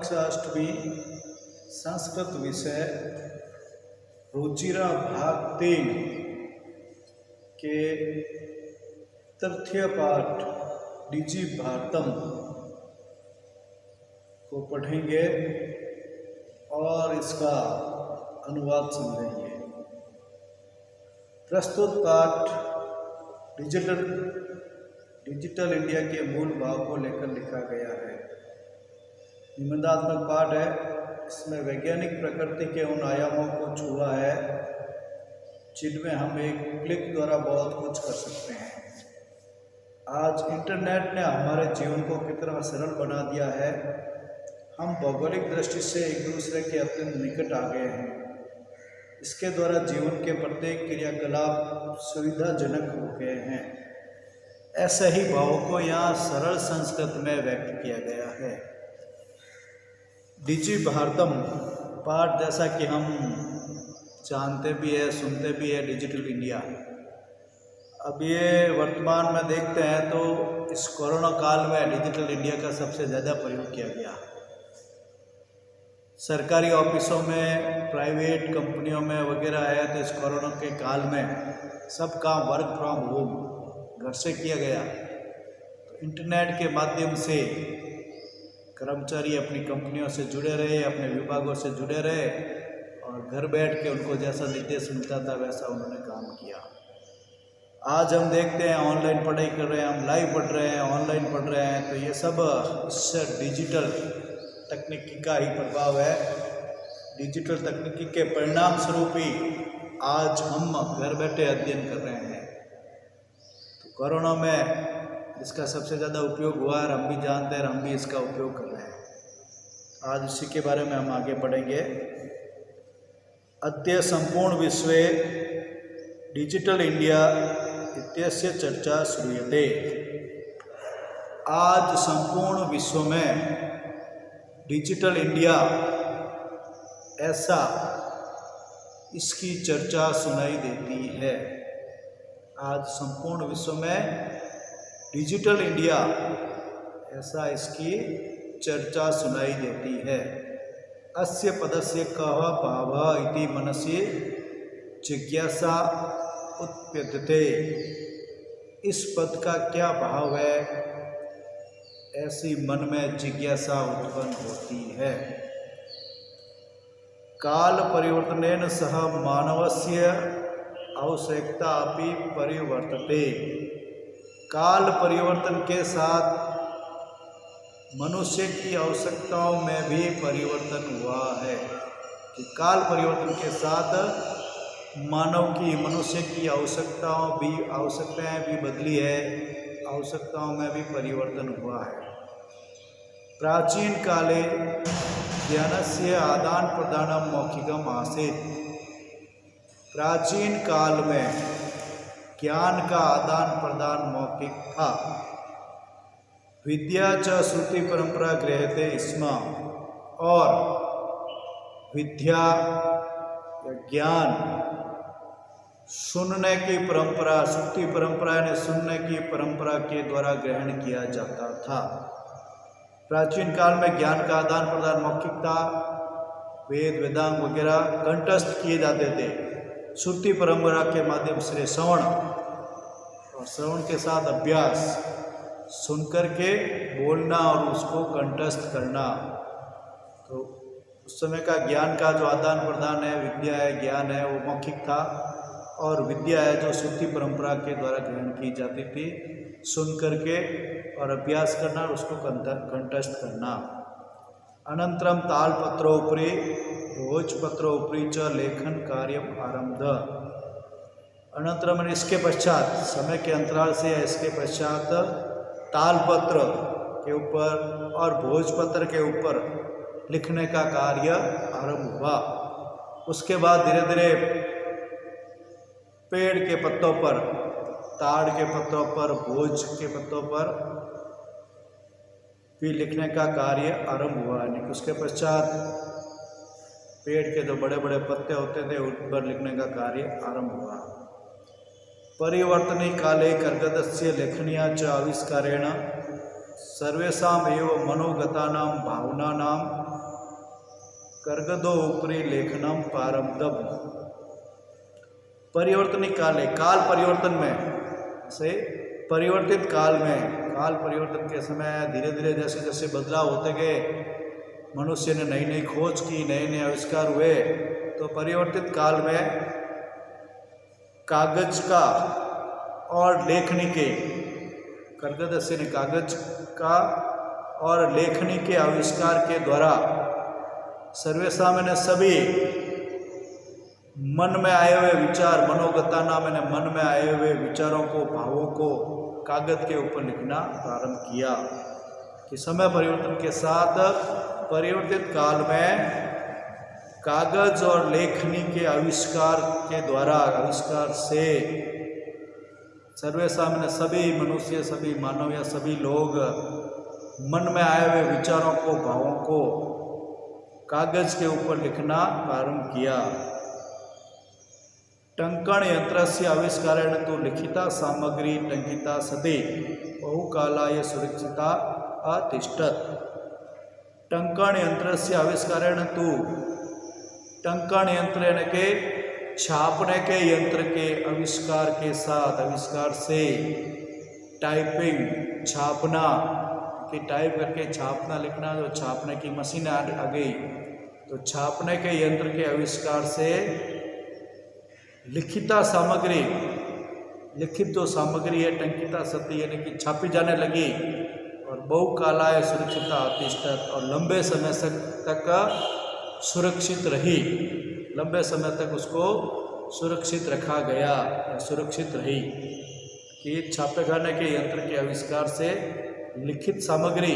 कक्षाष्टमी संस्कृत विषय रुचिरा भाग 3 के तृतीय पाठ डिजी भारतम को पढ़ेंगे और इसका अनुवाद समझेंगे। प्रस्तुत पाठ डिजिटल इंडिया के मूल भाव को लेकर लिखा गया है। निबंधात्मक पाठ है। इसमें वैज्ञानिक प्रकृति के उन आयामों को छुआ है जिनमें हम एक क्लिक द्वारा बहुत कुछ कर सकते हैं। आज इंटरनेट ने हमारे जीवन को कितना सरल बना दिया है। हम भौगोलिक दृष्टि से एक दूसरे के अत्यंत निकट आ गए हैं। इसके द्वारा जीवन के प्रत्येक क्रियाकलाप सुविधाजनक हो गए हैं। ऐसे ही भावों को यहाँ सरल संस्कृत में व्यक्त किया गया है। डिजी भारतम पाठ, जैसा कि हम जानते भी है, सुनते भी है, डिजिटल इंडिया। अब ये वर्तमान में देखते हैं तो इस कोरोना काल में डिजिटल इंडिया का सबसे ज़्यादा प्रयोग किया गया। सरकारी ऑफिसों में, प्राइवेट कंपनियों में वगैरह है तो इस कोरोना के काल में सब काम वर्क फ्रॉम होम घर से किया गया। तो इंटरनेट के माध्यम से कर्मचारी अपनी कंपनियों से जुड़े रहे, अपने विभागों से जुड़े रहे और घर बैठ के उनको जैसा निर्देश मिलता था वैसा उन्होंने काम किया। आज हम देखते हैं ऑनलाइन पढ़ाई कर रहे हैं, हम लाइव पढ़ रहे हैं, ऑनलाइन पढ़ रहे हैं। तो ये सब इससे डिजिटल तकनीकी का ही प्रभाव है। डिजिटल तकनीकी के परिणाम स्वरूप ही आज हम घर बैठे अध्ययन कर रहे हैं। तो कोरोना में इसका सबसे ज़्यादा उपयोग हुआ है, हम भी जानते हैं, हम भी इसका उपयोग कर रहे हैं। आज इसी के बारे में हम आगे बढ़ेंगे। अद्य संपूर्ण विश्वे डिजिटल इंडिया इत्यस्य चर्चा श्रूयते। आज संपूर्ण विश्व में डिजिटल इंडिया ऐसा इसकी चर्चा सुनाई देती है। आज संपूर्ण विश्व में डिजिटल इंडिया ऐसा इसकी चर्चा सुनाई देती है। अस्य पदस्य कः भावः इति मनसि जिज्ञासा उत्पद्यते। इस पद का क्या भाव है, ऐसी मन में जिज्ञासा उत्पन्न होती है। काल परिवर्तनेन सह मानवस्य आवश्यकता अपि परिवर्तते। काल परिवर्तन के साथ मनुष्य की आवश्यकताओं में भी परिवर्तन हुआ है। कि काल परिवर्तन के साथ मानव की, मनुष्य की आवश्यकताएं भी बदली है, आवश्यकताओं में भी परिवर्तन हुआ है। प्राचीन काले ज्ञानस्य आदान प्रदानम मौखिकम आसीत्। प्राचीन काल में ज्ञान का आदान प्रदान मौखिक था। विद्या च श्रुति परंपरा गृह्यते स्म। और विद्या या ज्ञान सुनने की परंपरा, श्रुति परंपरा यानी सुनने की परंपरा के द्वारा ग्रहण किया जाता था। प्राचीन काल में ज्ञान का आदान प्रदान मौखिक था। वेद, वेदांग वगैरह कंठस्थ किए जाते थे श्रुति परंपरा के माध्यम से। श्रवण और श्रवण के साथ अभ्यास, सुनकर के बोलना और उसको कंठस्थ करना। तो उस समय का ज्ञान का जो आदान प्रदान है, विद्या है, ज्ञान है, वो मौखिक था। और विद्या है जो श्रुति परंपरा के द्वारा ग्रहण की जाती थी, सुन करके और अभ्यास करना और उसको कंठस्थ करना। अनंतरम तालपत्रोपरि भोजपत्रोपरि च लेखन कार्यम आरब्ध। अनंतरम इसके पश्चात, समय के अंतराल से या इसके पश्चात तालपत्र के ऊपर और भोजपत्र के ऊपर लिखने का कार्य आरंभ हुआ। उसके बाद धीरे धीरे पेड़ के पत्तों पर, ताड़ के पत्तों पर, भोज के पत्तों पर भी लिखने का कार्य आरंभ हुआ। यानी उसके पश्चात पेड़ के जो बड़े बड़े पत्ते होते थे उन पर लिखने का कार्य आरंभ हुआ। परिवर्तने काले कर्गदस्य लेखनिया च आविष्कारेण सर्वेषाम् एव मनोगतानां भावनानां कर्गदो उपरि लेखनम पारंदम। परिवर्तनी काले, काल परिवर्तन में से परिवर्तित काल में, काल परिवर्तन के समय धीरे धीरे जैसे जैसे बदलाव होते गए, मनुष्य ने नई नई खोज की, नए नए आविष्कार हुए, तो परिवर्तित काल में कागज का और लेखनी के, कर्गद से ने कागज का और लेखनी के आविष्कार के द्वारा सर्वेसामान्य सभी मन में आए हुए विचार, मनोगता नाम ने मन में आए हुए विचारों को, भावों को कागज के ऊपर लिखना प्रारंभ किया। कि समय परिवर्तन के साथ परिवर्तित काल में कागज और लेखनी के आविष्कार के द्वारा, आविष्कार से सर्वेसामान्य सभी मनुष्य, सभी मानव या सभी लोग मन में आए हुए विचारों को, भावों को कागज के ऊपर लिखना प्रारंभ किया। टंकण यंत्र से आविष्कारेण तो लिखिता सामग्री टंकिता सदी बहुकालाय सुरक्षिता अतिष्ठत। टंकण यंत्र से आविष्कारेण तो, टंकण यंत्र यानी के छापने के यंत्र के आविष्कार के साथ, आविष्कार से टाइपिंग, छापना, कि टाइप करके छापना, लिखना, जो छापने की मशीन आ गई, तो छापने के यंत्र के आविष्कार से लिखिता सामग्री, लिखित जो सामग्री है टंकिता सती यानी कि छापी जाने लगी, और बहुकालाय सुरक्षिता अतिष्ठत, और लंबे समय तक सुरक्षित रही, लंबे समय तक उसको सुरक्षित रखा गया, सुरक्षित रही। कि छापे खाने के यंत्र के आविष्कार से लिखित सामग्री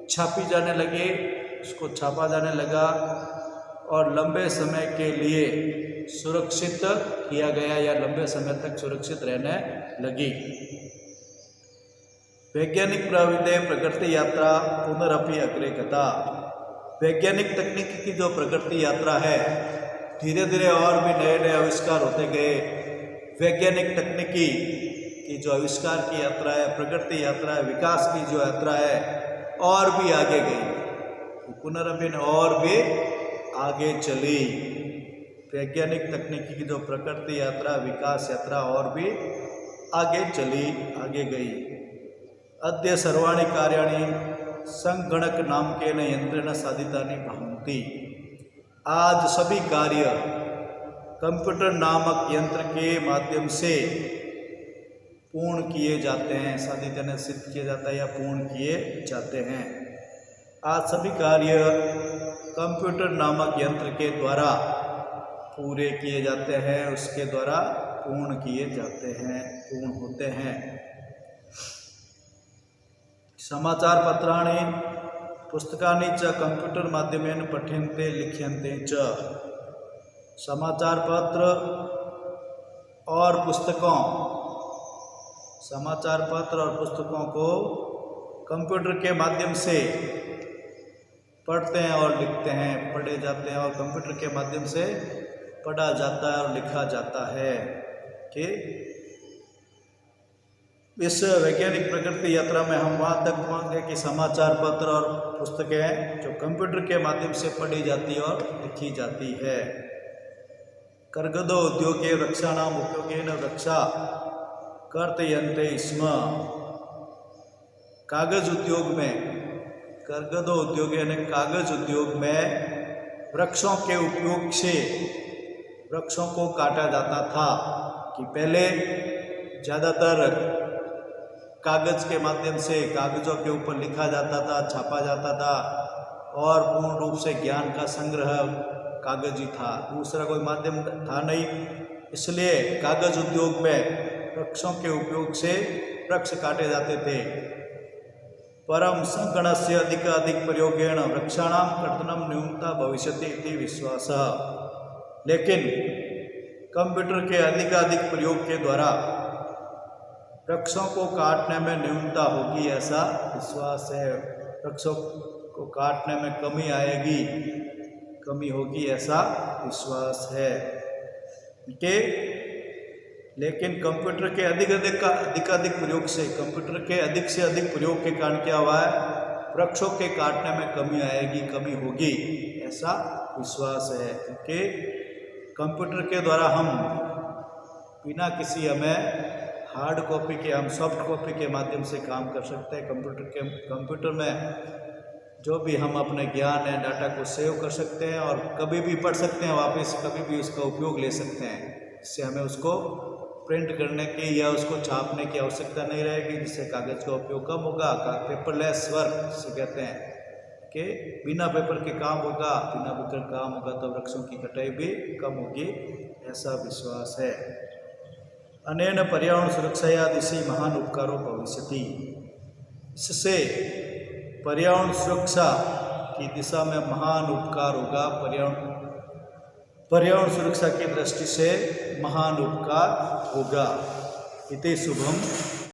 छापी जाने लगी, उसको छापा जाने लगा और लंबे समय के लिए सुरक्षित किया गया या लंबे समय तक सुरक्षित रहने लगी। वैज्ञानिक प्रविधि प्रगति यात्रा पुनरअपि अग्रे गता। वैज्ञानिक तकनीकी की जो प्रगति यात्रा है, धीरे धीरे और भी नए नए आविष्कार होते गए। वैज्ञानिक तकनीकी की जो आविष्कार की यात्रा है, प्रगति यात्रा है, विकास की जो यात्रा है, और भी आगे गई, पुनरअपि और भी आगे चली। वैज्ञानिक तकनीकी की जो प्रगति यात्रा, विकास यात्रा और भी आगे चली, आगे गई। अद्य सर्वाणि कार्याणि संगणक नाम के न यंत्रेण साधितानि भवन्ति। आज सभी कार्य कंप्यूटर नामक यंत्र के माध्यम से पूर्ण किए जाते हैं, साधित यानी सिद्ध किया जाता है या पूर्ण किए जाते हैं। आज सभी कार्य कंप्यूटर नामक यंत्र के द्वारा पूरे किए जाते हैं, उसके द्वारा पूर्ण किए जाते हैं, पूर्ण होते हैं। समाचार पत्राणि पुस्तकानि च कंप्यूटर माध्यमेन पठ्यन्ते लिख्यन्ते च। समाचार पत्र और पुस्तकों, समाचार पत्र और पुस्तकों को कंप्यूटर के माध्यम से पढ़ते हैं और लिखते हैं, पढ़े जाते हैं और कंप्यूटर के माध्यम से पढ़ा जाता है और लिखा जाता है। कि इस वैज्ञानिक प्रगति यात्रा में हम वहाँ तक पहुँच गए कि समाचार पत्र और पुस्तकें जो कंप्यूटर के माध्यम से पढ़ी जाती और लिखी जाती है। कर्गदो उद्योगे वृक्षाणाम उपयोगेन वृक्षा कर्तयन्ते स्म। कागज उद्योग में, कर्गदो उद्योग यानी कागज उद्योग में वृक्षों के उपयोग से वृक्षों को काटा जाता था। कि पहले ज़्यादातर कागज के माध्यम से कागजों के ऊपर लिखा जाता था, छापा जाता था, और पूर्ण रूप से ज्ञान का संग्रह कागज ही था, दूसरा कोई माध्यम था नहीं। इसलिए कागज उद्योग में वृक्षों के उपयोग से वृक्ष काटे जाते थे। परम संगणस्य अधिकाधिक प्रयोगेण वृक्षाणाम कर्तनम न्यूनता भविष्यति इति विश्वासः। लेकिन कंप्यूटर के अधिकाधिक प्रयोग के द्वारा वृक्षों को काटने में न्यूनता होगी, ऐसा विश्वास है। वृक्षों को काटने में कमी आएगी, कमी होगी, ऐसा विश्वास है। कि लेकिन कंप्यूटर के अधिकाधिक प्रयोग से, कंप्यूटर के अधिक से अधिक प्रयोग के कारण क्या हुआ है, वृक्षों के काटने में कमी आएगी, कमी होगी, ऐसा विश्वास है। क्योंकि कंप्यूटर के द्वारा हम बिना किसी हमें हार्ड कॉपी के, हम सॉफ्ट कॉपी के माध्यम से काम कर सकते हैं। कंप्यूटर में जो भी हम अपने ज्ञान है, डाटा को सेव कर सकते हैं और कभी भी पढ़ सकते हैं, वापस कभी भी उसका उपयोग ले सकते हैं। इससे हमें उसको प्रिंट करने की या उसको छापने की आवश्यकता नहीं रहेगी, जिससे कागज़ का उपयोग कम होगा। पेपरलेस वर्क जिसे कहते हैं कि बिना पेपर के काम होगा, बिना पेपर काम होगा तो वृक्षों की कटाई भी कम होगी, ऐसा विश्वास है। अनेन पर्यावरण सुरक्षाया दिशि महान उपकारो भविष्यति। इससे पर्यावरण सुरक्षा की दिशा में महान उपकार होगा। पर्यावरण सुरक्षा की दृष्टि से महान उपकार होगा। इति शुभम।